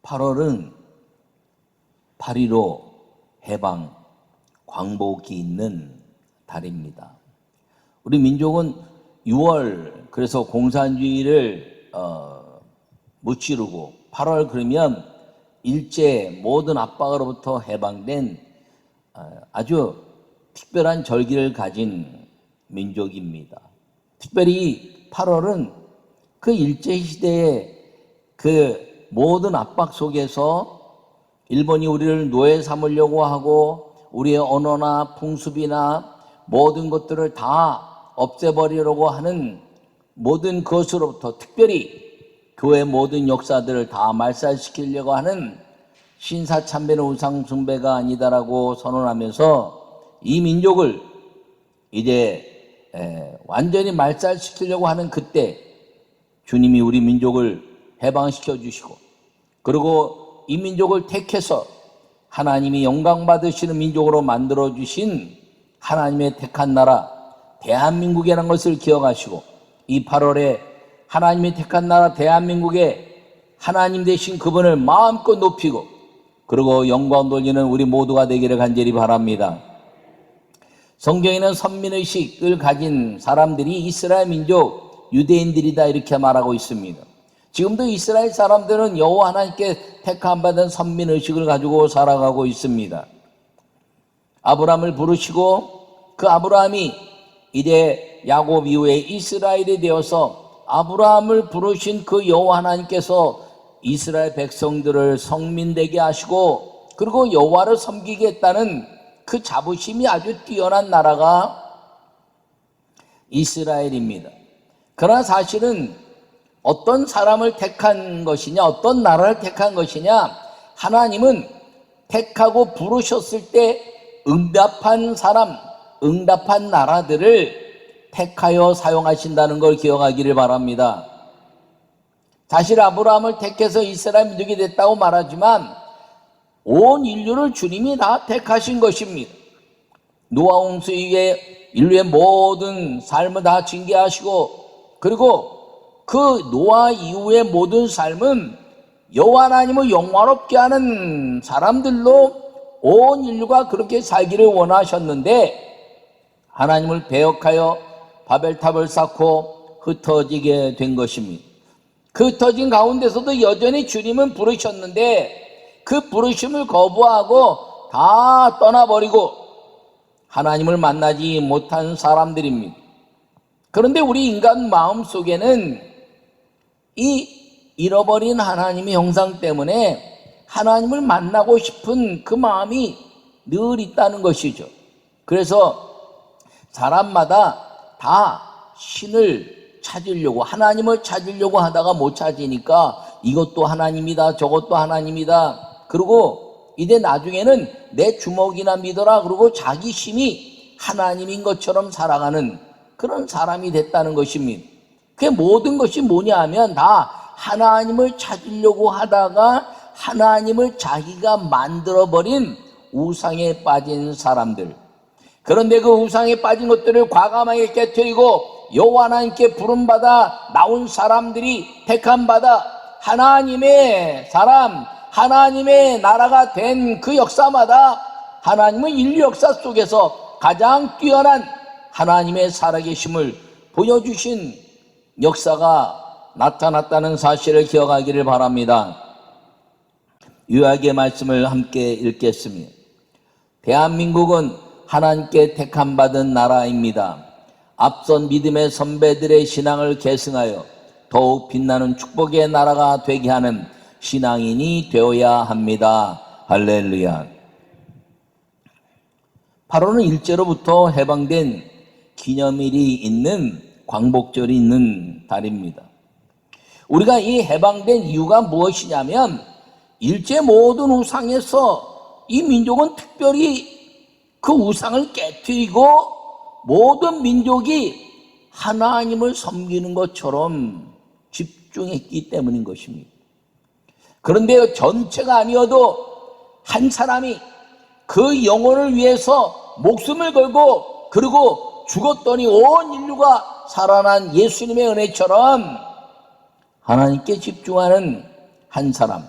8월은 8.15 해방 광복이 있는 달입니다. 우리 민족은 6월 그래서 공산주의를 못 치르고 8월 그러면 일제 모든 압박으로부터 해방된 아주 특별한 절기를 가진 민족입니다. 특별히 8월은 그 일제시대의 그 모든 압박 속에서 일본이 우리를 노예 삼으려고 하고 우리의 언어나 풍습이나 모든 것들을 다 없애버리려고 하는 모든 것으로부터 특별히 교회 모든 역사들을 다 말살시키려고 하는 신사참배는 우상숭배가 아니다라고 선언하면서 이 민족을 이제 완전히 말살시키려고 하는 그때 주님이 우리 민족을 해방시켜 주시고 그리고 이 민족을 택해서 하나님이 영광 받으시는 민족으로 만들어 주신 하나님의 택한 나라 대한민국이라는 것을 기억하시고 이 8월에 하나님이 택한 나라 대한민국에 하나님 되신 그분을 마음껏 높이고 그리고 영광 돌리는 우리 모두가 되기를 간절히 바랍니다. 성경에는 선민의식을 가진 사람들이 이스라엘 민족 유대인들이다 이렇게 말하고 있습니다. 지금도 이스라엘 사람들은 여호와 하나님께 택함받은 선민의식을 가지고 살아가고 있습니다. 아브라함을 부르시고 그 아브라함이 이제 야곱 이후에 이스라엘이 되어서 아브라함을 부르신 그 여호와 하나님께서 이스라엘 백성들을 성민되게 하시고 그리고 여호와를 섬기겠다는 그 자부심이 아주 뛰어난 나라가 이스라엘입니다. 그러나 사실은 어떤 사람을 택한 것이냐 어떤 나라를 택한 것이냐 하나님은 택하고 부르셨을 때 응답한 사람 응답한 나라들을 택하여 사용하신다는 걸 기억하기를 바랍니다. 사실 아브라함을 택해서 이스라엘 민족이 됐다고 말하지만 온 인류를 주님이 다 택하신 것입니다. 노아 홍수 이후에 인류의 모든 삶을 다 징계하시고 그리고 그 노아 이후의 모든 삶은 여호와 하나님을 영화롭게 하는 사람들로 온 인류가 그렇게 살기를 원하셨는데 하나님을 배역하여 바벨탑을 쌓고 흩어지게 된 것입니다. 그 흩어진 가운데서도 여전히 주님은 부르셨는데 그 부르심을 거부하고 다 떠나버리고 하나님을 만나지 못한 사람들입니다. 그런데 우리 인간 마음 속에는 이 잃어버린 하나님의 형상 때문에 하나님을 만나고 싶은 그 마음이 늘 있다는 것이죠. 그래서 사람마다 다 신을 찾으려고 하나님을 찾으려고 하다가 못 찾으니까 이것도 하나님이다 저것도 하나님이다 그리고 이제 나중에는 내 주먹이나 믿어라 그러고 자기 힘이 하나님인 것처럼 살아가는 그런 사람이 됐다는 것입니다. 그 모든 것이 뭐냐 하면 다 하나님을 찾으려고 하다가 하나님을 자기가 만들어버린 우상에 빠진 사람들. 그런데 그 우상에 빠진 것들을 과감하게 깨트리고 여호와 하나님께 부름받아 나온 사람들이 택함받아 하나님의 사람 하나님의 나라가 된 그 역사마다 하나님은 인류 역사 속에서 가장 뛰어난 하나님의 살아계심을 보여주신 역사가 나타났다는 사실을 기억하기를 바랍니다. 유학의 말씀을 함께 읽겠습니다. 대한민국은 하나님께 택함받은 나라입니다. 앞선 믿음의 선배들의 신앙을 계승하여 더욱 빛나는 축복의 나라가 되게 하는 신앙인이 되어야 합니다. 할렐루야. 8월은 일제로부터 해방된 기념일이 있는 광복절이 있는 달입니다. 우리가 이 해방된 이유가 무엇이냐면 일제 모든 우상에서 이 민족은 특별히 그 우상을 깨뜨리고 모든 민족이 하나님을 섬기는 것처럼 집중했기 때문인 것입니다. 그런데 전체가 아니어도 한 사람이 그 영혼을 위해서 목숨을 걸고 그리고 죽었더니 온 인류가 살아난 예수님의 은혜처럼 하나님께 집중하는 한 사람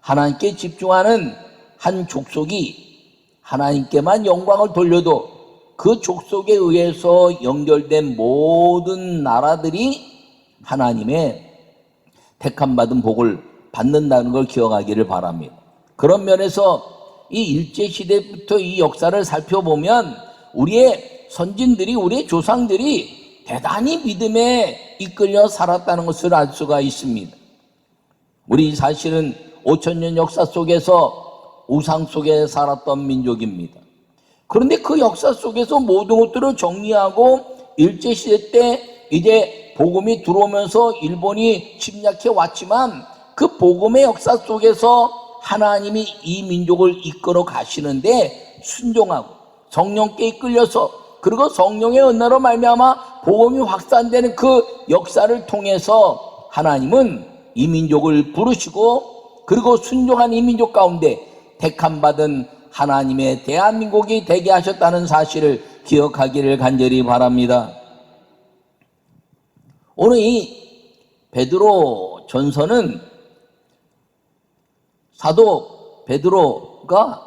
하나님께 집중하는 한 족속이 하나님께만 영광을 돌려도 그 족속에 의해서 연결된 모든 나라들이 하나님의 택함받은 복을 받는다는 걸 기억하기를 바랍니다. 그런 면에서 이 일제시대부터 이 역사를 살펴보면 우리의 선진들이, 우리의 조상들이 대단히 믿음에 이끌려 살았다는 것을 알 수가 있습니다. 우리 사실은 5,000년 역사 속에서 우상 속에 살았던 민족입니다. 그런데 그 역사 속에서 모든 것들을 정리하고 일제시대 때 이제 복음이 들어오면서 일본이 침략해 왔지만 그 복음의 역사 속에서 하나님이 이 민족을 이끌어 가시는데 순종하고 성령께 이끌려서, 그리고 성령의 은혜로 말미암아 복음이 확산되는 그 역사를 통해서 하나님은 이 민족을 부르시고, 그리고 순종한 이 민족 가운데 택함받은 하나님의 대한민국이 되게 하셨다는 사실을 기억하기를 간절히 바랍니다. 오늘 이 베드로 전서는 사도 베드로가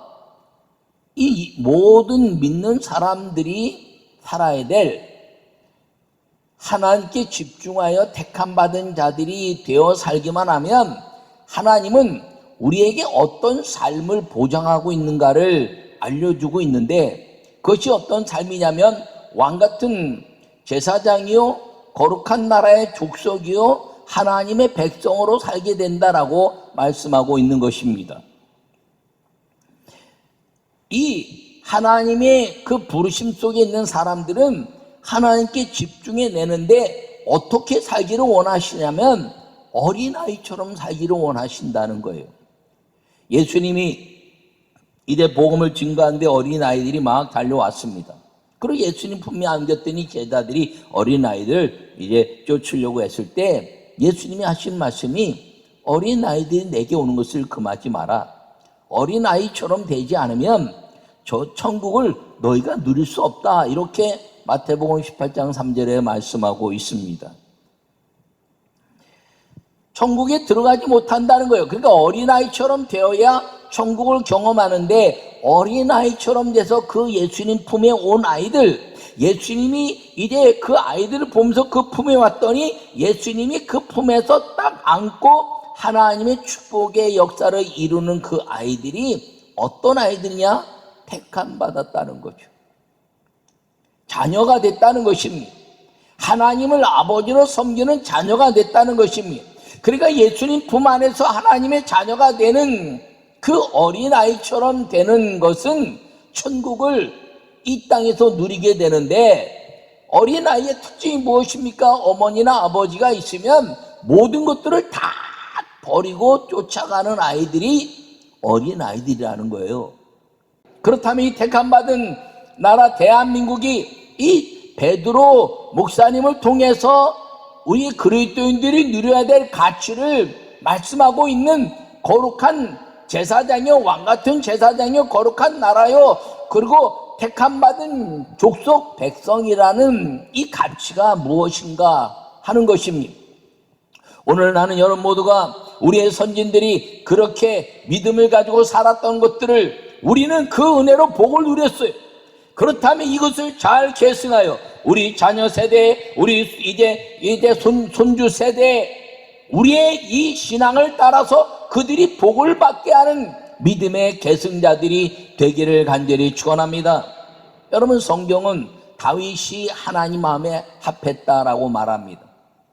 이 모든 믿는 사람들이 살아야 될, 하나님께 집중하여 택함받은 자들이 되어 살기만 하면 하나님은 우리에게 어떤 삶을 보장하고 있는가를 알려주고 있는데, 그것이 어떤 삶이냐면 왕같은 제사장이요 거룩한 나라의 족속이요 하나님의 백성으로 살게 된다라고 말씀하고 있는 것입니다. 이 하나님의 그 부르심 속에 있는 사람들은 하나님께 집중해 내는데 어떻게 살기를 원하시냐면 어린아이처럼 살기를 원하신다는 거예요. 예수님이 이제 복음을 증거하는데 어린아이들이 막 달려왔습니다. 그리고 예수님 품에 안겼더니 제자들이 어린아이들 이제 쫓으려고 했을 때 예수님이 하신 말씀이 어린아이들이 내게 오는 것을 금하지 마라. 어린아이처럼 되지 않으면 저 천국을 너희가 누릴 수 없다. 이렇게 마태복음 18장 3절에 말씀하고 있습니다. 천국에 들어가지 못한다는 거예요. 그러니까 어린아이처럼 되어야 천국을 경험하는데, 어린아이처럼 돼서 그 예수님 품에 온 아이들, 예수님이 이제 그 아이들을 보면서 그 품에 왔더니 예수님이 그 품에서 딱 안고 하나님의 축복의 역사를 이루는 그 아이들이 어떤 아이들이냐? 택함 받았다는 거죠. 자녀가 됐다는 것입니다. 하나님을 아버지로 섬기는 자녀가 됐다는 것입니다. 그러니까 예수님 품 안에서 하나님의 자녀가 되는 그 어린아이처럼 되는 것은 천국을 이 땅에서 누리게 되는데, 어린아이의 특징이 무엇입니까? 어머니나 아버지가 있으면 모든 것들을 다 버리고 쫓아가는 아이들이 어린아이들이라는 거예요. 그렇다면 이 택함받은 나라 대한민국이 이 베드로 목사님을 통해서 우리 그리스도인들이 누려야 될 가치를 말씀하고 있는 거룩한 제사장이요, 왕같은 제사장이요, 거룩한 나라요, 그리고 택함받은 족속 백성이라는 이 가치가 무엇인가 하는 것입니다. 오늘 나는 여러분 모두가 우리의 선진들이 그렇게 믿음을 가지고 살았던 것들을 우리는 그 은혜로 복을 누렸어요. 그렇다면 이것을 잘 계승하여 우리 자녀 세대, 우리 이제 손주 세대, 우리의 이 신앙을 따라서 그들이 복을 받게 하는 믿음의 계승자들이 되기를 간절히 축원합니다. 여러분, 성경은 다윗이 하나님 마음에 합했다라고 말합니다.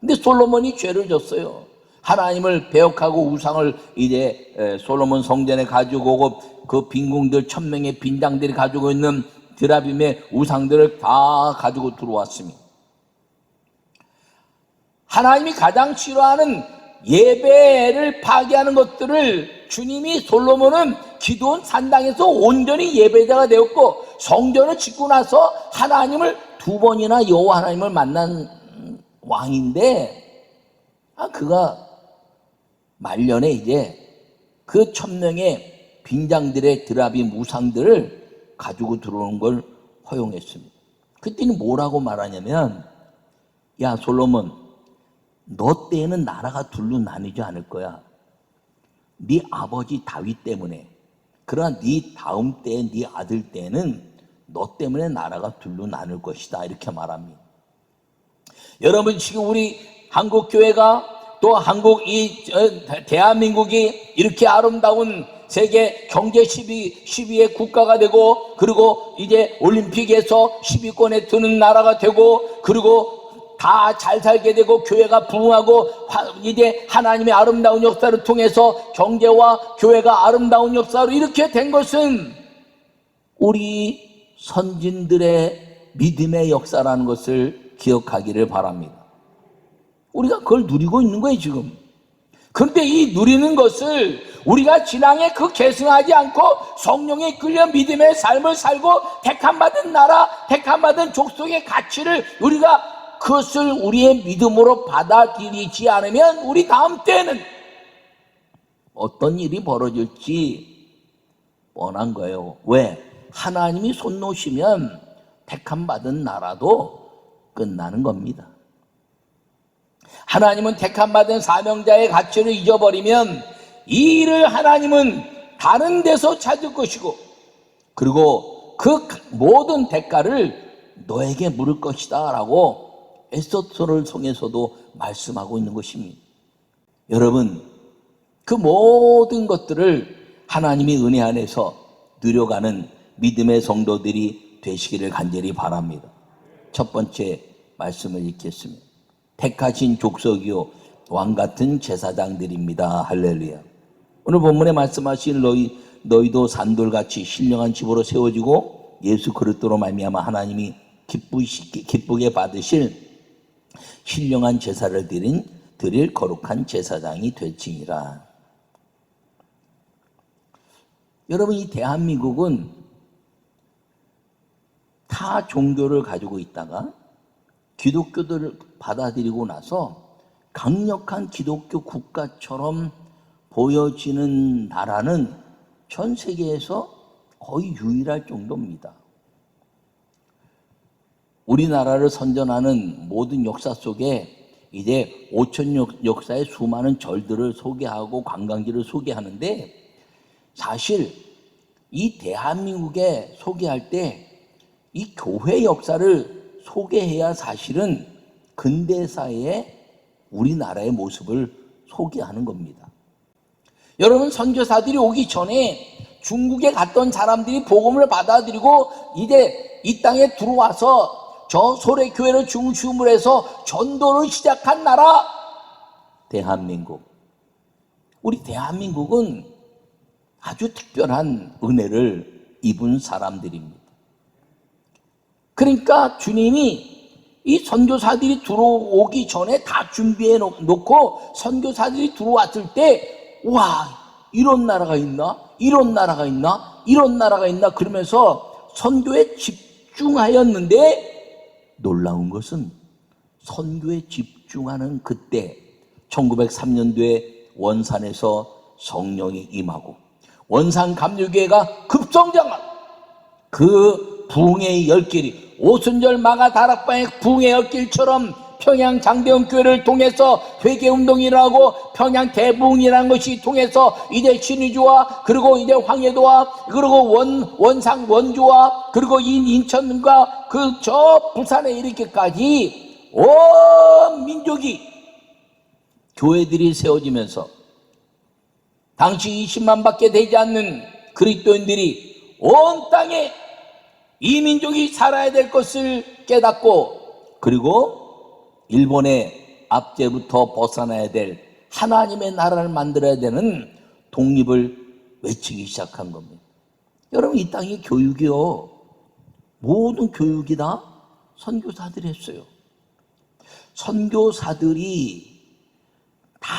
근데 솔로몬이 죄를 졌어요. 하나님을 배역하고 우상을 이제 솔로몬 성전에 가지고 오고 그 빈궁들 1000명의 빈장들이 가지고 있는 드라빔의 우상들을 다 가지고 들어왔습니다. 하나님이 가장 싫어하는 예배를 파괴하는 것들을 주님이, 솔로몬은 기드온 산당에서 온전히 예배자가 되었고, 성전을 짓고 나서 하나님을 2번이나 여호와 하나님을 만난 왕인데, 그가 말년에 이제 그 1000명의 빈장들의 드라빔 우상들을 가지고 들어오는 걸 허용했습니다. 그때는 뭐라고 말하냐면, 야 솔로몬, 너 때에는 나라가 둘로 나뉘지 않을 거야. 네 아버지 다윗 때문에, 그러나 네 다음 때에 네 아들 때는 너 때문에 나라가 둘로 나눌 것이다, 이렇게 말합니다. 여러분, 지금 우리 한국 교회가 또 대한민국이 이렇게 아름다운 세계 경제 10위의 국가가 되고, 그리고 이제 올림픽에서 10위권에 드는 나라가 되고, 그리고 다 잘 살게 되고 교회가 부흥하고 이제 하나님의 아름다운 역사를 통해서 경제와 교회가 아름다운 역사로 이렇게 된 것은 우리 선진들의 믿음의 역사라는 것을 기억하기를 바랍니다. 우리가 그걸 누리고 있는 거예요, 지금. 그런데 이 누리는 것을 우리가 신앙에 계승하지 않고 성령에 이끌려 믿음의 삶을 살고 택함받은 나라, 택함받은 족속의 가치를 우리가 그것을 우리의 믿음으로 받아들이지 않으면 우리 다음 때는 어떤 일이 벌어질지 뻔한 거예요. 왜? 하나님이 손 놓으시면 택함받은 나라도 끝나는 겁니다. 하나님은 택함받은 사명자의 가치를 잊어버리면 이 일을 하나님은 다른 데서 찾을 것이고, 그리고 그 모든 대가를 너에게 물을 것이다 라고 에스더서를 통해서도 말씀하고 있는 것입니다. 여러분, 그 모든 것들을 하나님의 은혜 안에서 누려가는 믿음의 성도들이 되시기를 간절히 바랍니다. 첫 번째 말씀을 읽겠습니다. 택하신 족속이요 왕같은 제사장들입니다. 할렐루야. 오늘 본문에 말씀하신 너희도 산돌같이 신령한 집으로 세워지고 예수 그리스도로 말미암아 하나님이 기쁘게 받으실 신령한 제사를 드릴 거룩한 제사장이 될지니라. 여러분, 이 대한민국은 타 종교를 가지고 있다가 기독교들을 받아들이고 나서 강력한 기독교 국가처럼 보여지는 나라는 전 세계에서 거의 유일할 정도입니다. 우리나라를 선전하는 모든 역사 속에 이제 5천 역사의 수많은 절들을 소개하고 관광지를 소개하는데, 사실 이 대한민국에 소개할 때 이 교회 역사를 소개해야 사실은 근대사의 우리나라의 모습을 소개하는 겁니다. 여러분, 선교사들이 오기 전에 중국에 갔던 사람들이 복음을 받아들이고 이제 이 땅에 들어와서 저 소래교회를 중심으로 해서 전도를 시작한 나라, 대한민국. 우리 대한민국은 아주 특별한 은혜를 입은 사람들입니다. 그러니까 주님이 이 선교사들이 들어오기 전에 다 준비해 놓고 선교사들이 들어왔을 때, 와, 이런 나라가 있나? 이런 나라가 있나? 이런 나라가 있나? 그러면서 선교에 집중하였는데, 놀라운 것은 선교에 집중하는 그때 1903년도에 원산에서 성령이 임하고 원산 감리교회가 급성장하고 그 부흥의 열길이 오순절 마가 다락방의 부흥의 열길처럼 평양 장대원 교회를 통해서 회개운동이라고 평양 대부흥이라는 것이 통해서 이제 신의주와 그리고 이제 황해도와 그리고 원상 원주와 그리고 인천과 그 저 부산에 이렇게까지 온 민족이 교회들이 세워지면서 당시 20만밖에 되지 않는 그리스도인들이 온 땅에 이 민족이 살아야 될 것을 깨닫고, 그리고 일본의 압제부터 벗어나야 될 하나님의 나라를 만들어야 되는 독립을 외치기 시작한 겁니다. 여러분, 이 땅이 교육이요, 모든 교육이 다 선교사들이 했어요. 선교사들이 다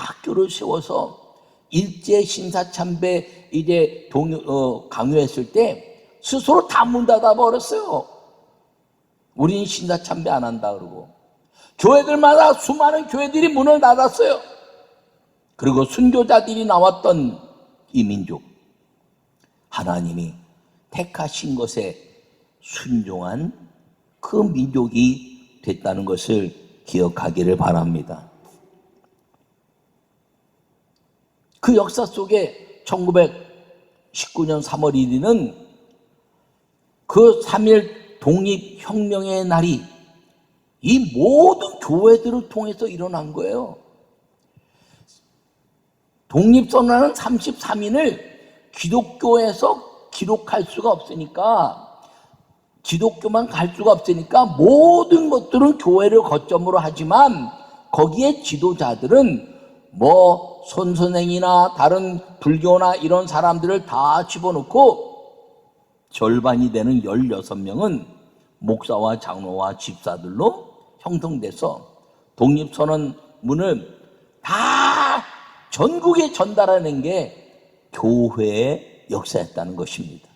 학교를 세워서 일제 신사참배 이제 강요했을 때 스스로 다 문 닫아 버렸어요. 우리는 신사참배 안 한다 그러고 교회들마다 수많은 교회들이 문을 닫았어요. 그리고 순교자들이 나왔던 이 민족, 하나님이 택하신 것에 순종한 그 민족이 됐다는 것을 기억하기를 바랍니다. 그 역사 속에 1919년 3월 1일은 그 3.1 독립혁명의 날이 이 모든 교회들을 통해서 일어난 거예요. 독립선언은 33인을 기독교에서 기록할 수가 없으니까, 기독교만 갈 수가 없으니까 모든 것들은 교회를 거점으로 하지만 거기에 지도자들은 뭐 손선생이나 다른 불교나 이런 사람들을 다 집어넣고 절반이 되는 16명은 목사와 장로와 집사들로 형성돼서 독립선언문을 다 전국에 전달하는 게 교회의 역사였다는 것입니다.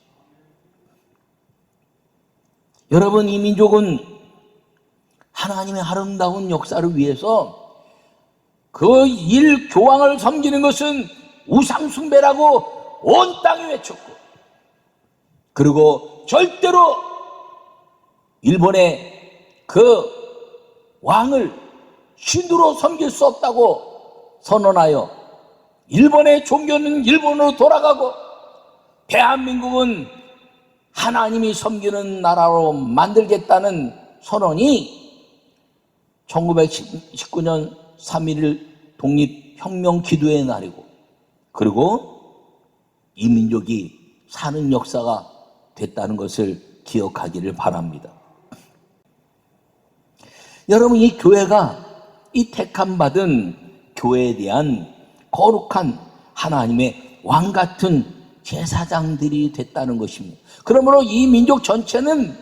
여러분, 이 민족은 하나님의 아름다운 역사를 위해서 그 일교황을 섬기는 것은 우상숭배라고 온 땅이 외쳤고, 그리고 절대로 일본의 그 왕을 신으로 섬길 수 없다고 선언하여 일본의 종교는 일본으로 돌아가고 대한민국은 하나님이 섬기는 나라로 만들겠다는 선언이 1919년 3.1 독립혁명 기도의 날이고, 그리고 이 민족이 사는 역사가 됐다는 것을 기억하기를 바랍니다. 여러분, 이 교회가 이 택함받은 교회에 대한 거룩한 하나님의 왕 같은 제사장들이 됐다는 것입니다. 그러므로 이 민족 전체는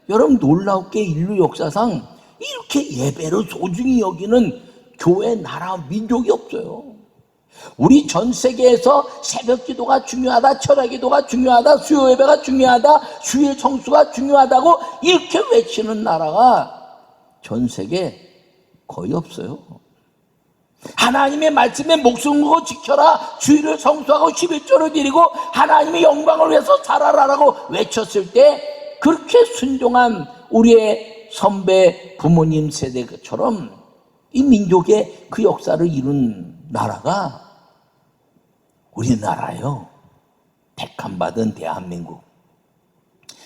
여러분 놀랍게 인류 역사상 이렇게 예배를 소중히 여기는 교회, 나라, 민족이 없어요. 우리 전 세계에서 새벽 기도가 중요하다, 철야 기도가 중요하다, 수요 예배가 중요하다, 주일 성수가 중요하다고 이렇게 외치는 나라가 전 세계에 거의 없어요. 하나님의 말씀에 목숨 걸고 지켜라, 주일을 성수하고 11조를 드리고 하나님의 영광을 위해서 살아라라고 외쳤을 때 그렇게 순종한 우리의 선배 부모님 세대처럼 이 민족의 그 역사를 이룬 나라가 우리나라예요. 택함받은 대한민국.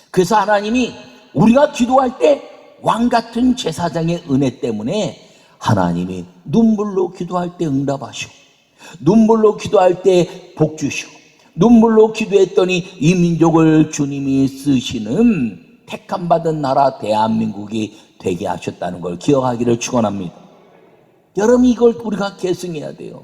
그래서 하나님이 우리가 기도할 때 왕같은 제사장의 은혜 때문에 하나님이 눈물로 기도할 때 응답하시고, 눈물로 기도할 때 복 주시고, 눈물로 기도했더니 이 민족을 주님이 쓰시는 택함받은 나라 대한민국이 되게 하셨다는 걸 기억하기를 축원합니다. 여러분, 이걸 우리가 계승해야 돼요.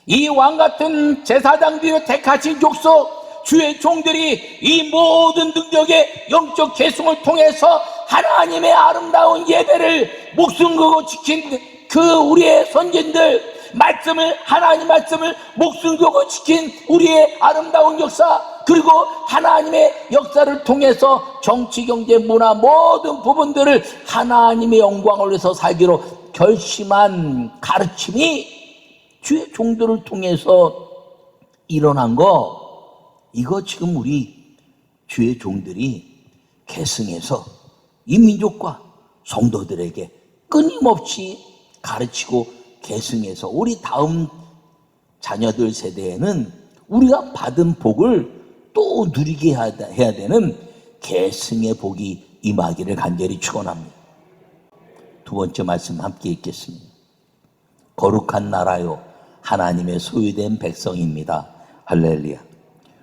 이 왕같은 제사장들이 택하신 족속 주의 종들이 이 모든 능력의 영적 계승을 통해서 하나님의 아름다운 예배를 목숨 걸고 지킨 그 우리의 선진들, 말씀을, 하나님 말씀을 목숨 걸고 지킨 우리의 아름다운 역사, 그리고 하나님의 역사를 통해서 정치, 경제, 문화 모든 부분들을 하나님의 영광을 위해서 살기로 결심한 가르침이 주의 종들을 통해서 일어난 거, 이거 지금 우리 주의 종들이 계승해서 이 민족과 성도들에게 끊임없이 가르치고 계승해서 우리 다음 자녀들 세대에는 우리가 받은 복을 또 누리게 해야 되는 계승의 복이 임하기를 간절히 축원합니다. 두 번째 말씀 함께 읽겠습니다. 거룩한 나라요, 하나님의 소유된 백성입니다. 할렐루야.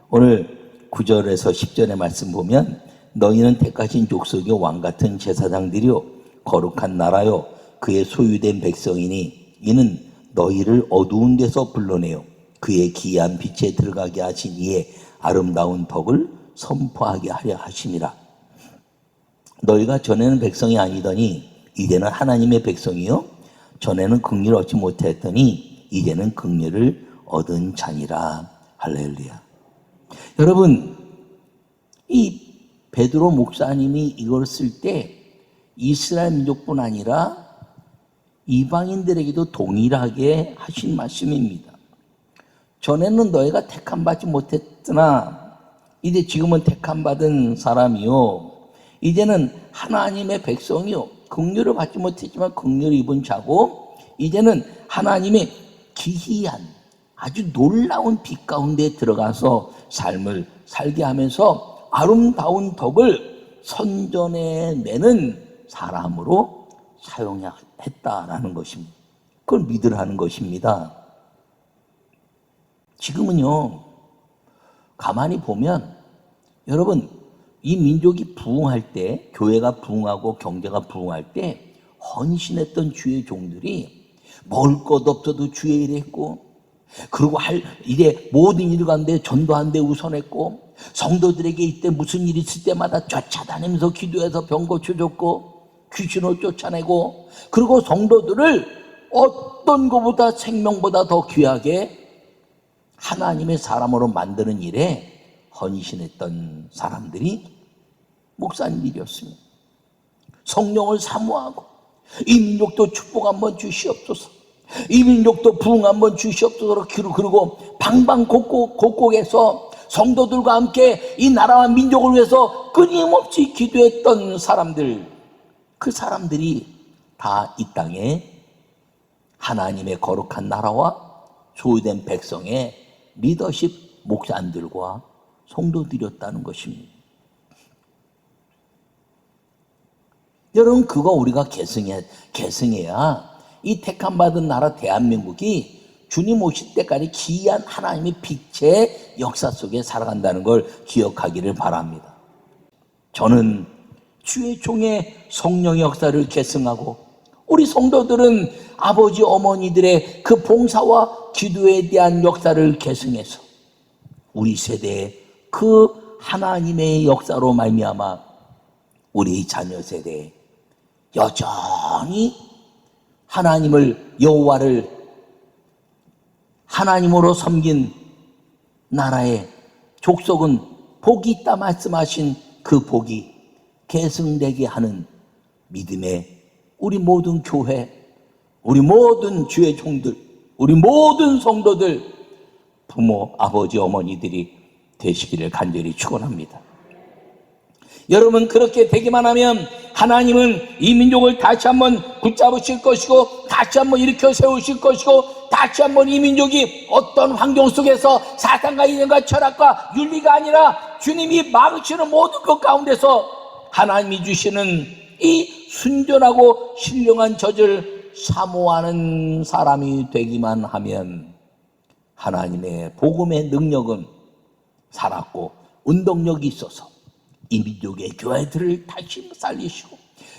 오늘 9절에서 10절의 말씀 보면 너희는 택하신 족속의 왕같은 제사장들이요 거룩한 나라요 그의 소유된 백성이니 이는 너희를 어두운 데서 불러내어 그의 기이한 빛에 들어가게 하신 이의 아름다운 덕을 선포하게 하려 하심이라. 너희가 전에는 백성이 아니더니 이제는 하나님의 백성이요 전에는 긍휼을 얻지 못했더니 이제는 긍휼을 얻은 자니라. 할렐루야. 여러분, 이 베드로 목사님이 이걸 쓸 때 이스라엘 민족뿐 아니라 이방인들에게도 동일하게 하신 말씀입니다. 전에는 너희가 택함받지 못했으나 이제 지금은 택함받은 사람이요 이제는 하나님의 백성이요 긍휼을 받지 못했지만 긍휼을 입은 자고 이제는 하나님의 기이한 아주 놀라운 빛 가운데 들어가서 삶을 살게 하면서 아름다운 덕을 선전해내는 사람으로 사용했다라는 것입니다. 그걸 믿으라는 것입니다. 지금은요, 가만히 보면 여러분, 이 민족이 부흥할 때, 교회가 부흥하고 경제가 부흥할 때 헌신했던 주의 종들이 먹을 것 없어도 주의 일을 했고, 그리고 이래 모든 일 가운데 전도한 데 우선했고, 성도들에게 이때 무슨 일이 있을 때마다 쫓아다니면서 기도해서 병 고쳐줬고, 귀신을 쫓아내고, 그리고 성도들을 어떤 것보다 생명보다 더 귀하게 하나님의 사람으로 만드는 일에 헌신했던 사람들이 목사님들이었습니다. 성령을 사모하고 이 민족도 축복 한번 주시옵소서, 이 민족도 부흥 한번 주시옵소서. 그리고 방방곡곡에서 성도들과 함께 이 나라와 민족을 위해서 끊임없이 기도했던 사람들, 그 사람들이 다 이 땅에 하나님의 거룩한 나라와 소유된 백성의 리더십 목사님들과 성도들이었다는 것입니다. 여러분, 그거 우리가 계승해야 이 택함받은 나라 대한민국이 주님 오실 때까지 기이한 하나님의 빛의 역사 속에 살아간다는 걸 기억하기를 바랍니다. 저는 주의 종의 성령의 역사를 계승하고, 우리 성도들은 아버지 어머니들의 그 봉사와 기도에 대한 역사를 계승해서 우리 세대에 그 하나님의 역사로 말미암아 우리 자녀 세대에 여전히 하나님을, 여호와를 하나님으로 섬긴 나라의 족속은 복이 있다 말씀하신 그 복이 계승되게 하는 믿음의 우리 모든 교회, 우리 모든 주의 종들, 우리 모든 성도들, 부모, 아버지, 어머니들이 되시기를 간절히 축원합니다. 여러분, 그렇게 되기만 하면 하나님은 이 민족을 다시 한번 붙잡으실 것이고, 다시 한번 일으켜 세우실 것이고, 다시 한번 이 민족이 어떤 환경 속에서 사탄과 이념과 철학과 윤리가 아니라 주님이 막으시는 모든 것 가운데서 하나님이 주시는 이 순전하고 신령한 젖을 사모하는 사람이 되기만 하면 하나님의 복음의 능력은 살았고 운동력이 있어서 이 민족의 교회들을 다시 살리시고,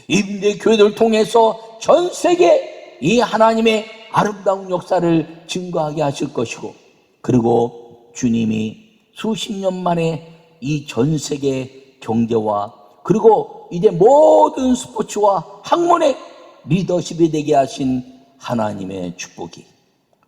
이 민족의 교회들을 통해서 전 세계 이 하나님의 아름다운 역사를 증거하게 하실 것이고, 그리고 주님이 수십 년 만에 이 전 세계 경제와 그리고 이제 모든 스포츠와 학문의 리더십이 되게 하신 하나님의 축복이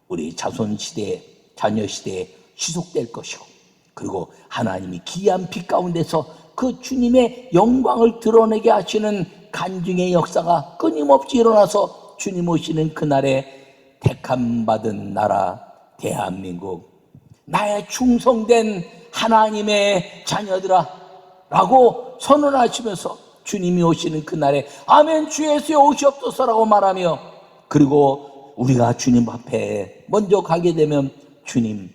우리 자손시대, 자녀시대에 지속될 것이고, 그리고 하나님이 기이한 빛 가운데서 그 주님의 영광을 드러내게 하시는 간증의 역사가 끊임없이 일어나서 주님 오시는 그날에 택함받은 나라 대한민국, 나의 충성된 하나님의 자녀들아 라고 선언하시면서 주님이 오시는 그날에 아멘 주 예수여 오시옵소서라고 말하며, 그리고 우리가 주님 앞에 먼저 가게 되면 주님,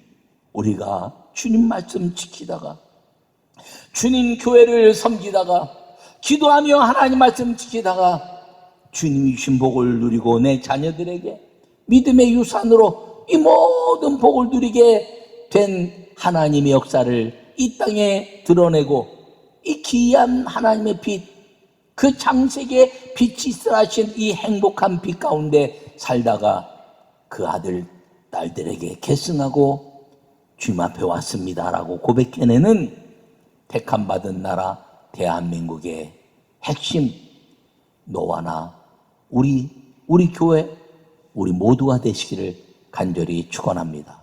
우리가 주님 말씀 지키다가 주님 교회를 섬기다가 기도하며 하나님 말씀 지키다가 주님이 주신 복을 누리고 내 자녀들에게 믿음의 유산으로 이 모든 복을 누리게 된 하나님의 역사를 이 땅에 드러내고, 이 기이한 하나님의 빛, 그 창세기에 빛이 있으라 하신 이 행복한 빛 가운데 살다가 그 아들, 딸들에게 계승하고 주님 앞에 왔습니다라고 고백해내는 택함받은 나라 대한민국의 핵심, 너와 나, 우리 교회, 우리 모두가 되시기를 간절히 축원합니다.